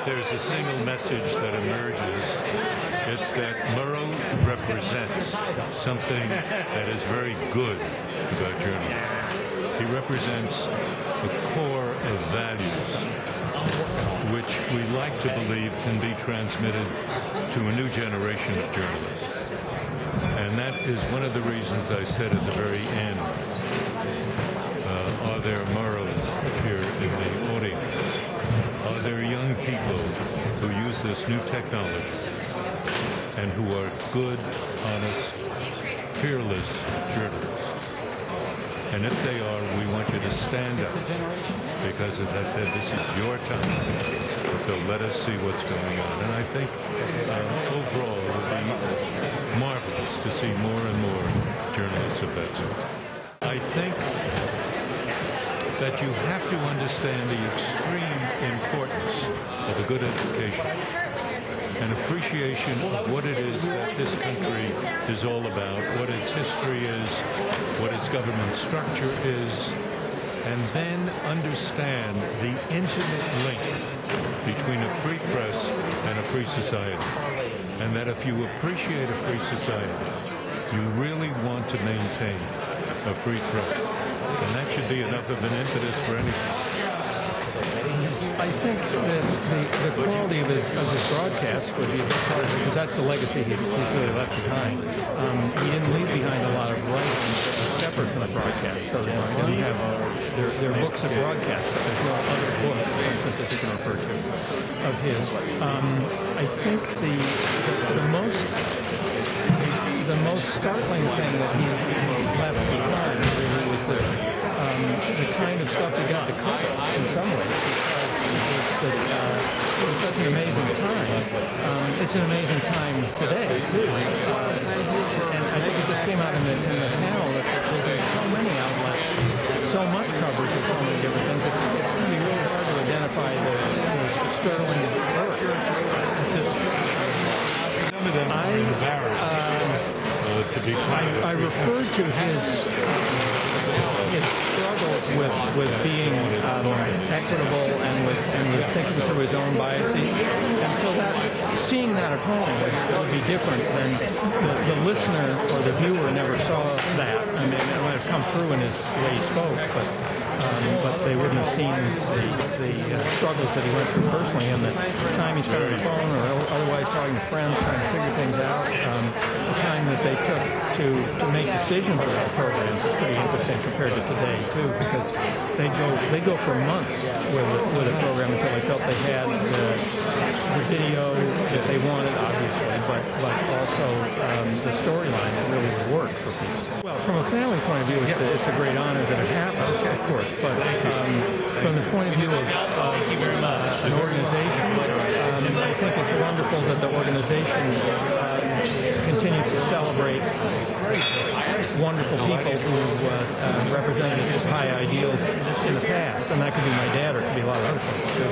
if there's a single message that emerges, it's that Murrow represents something that is very good about journalism. He represents a core of values which we like to believe can be transmitted to a new generation of journalists. And that is one of the reasons I said at the very end, are there Murrows here in the audience? Are there young people who use this new technology and who are good, honest, fearless journalists? And if they are, we want you to stand up because, as I said, this is your time. So let us see what's going on. And I think overall it will be marvelous to see more and more journalists of that sort. I think that you have to understand the extreme importance of a good education, an appreciation of what it is that this country is all about, what its history is, what its government structure is, and then understand the intimate link between a free press and a free society. And that if you appreciate a free society, you really want to maintain a free press. And that should be enough of an impetus for anything. I think that the quality of his broadcast would be a big part of it, because that's the legacy he's really left behind. He didn't leave behind a lot of writing separate from the broadcast. So he doesn't have there are books of broadcast, but there's no other book, for instance, that you can refer to of his. I think the most startling thing that he left behind really was the kind of stuff he got to cover in some ways. It was such an amazing time. It's an amazing time today, too. And I think it just came out in the panel that there's so many outlets, so much coverage of so many different things. It's going to be really hard to identify the sterling work. Some of them are embarrassed to be part of it. I referred to his struggles with being equitable and with thinking through his own biases, and so that seeing that at home would be different than the listener or the viewer never saw that. I mean, it might have come through in his way he spoke, but they wouldn't have seen the struggles that he went through personally, and the time he spent on the phone or otherwise talking to friends, trying to figure things out. The time that they took to make decisions about programs is pretty interesting compared to today too, because they'd go for months with a program until they felt they had the video that they wanted, obviously, but also the storyline that really worked for people. Well, from a family point of view, it's a great honor that it happens, of course, but from the point of view of an organization, I think it's wonderful that the organization continues to celebrate wonderful people who represented his high ideals in the past, and that could be my dad or it could be a lot of other folks too.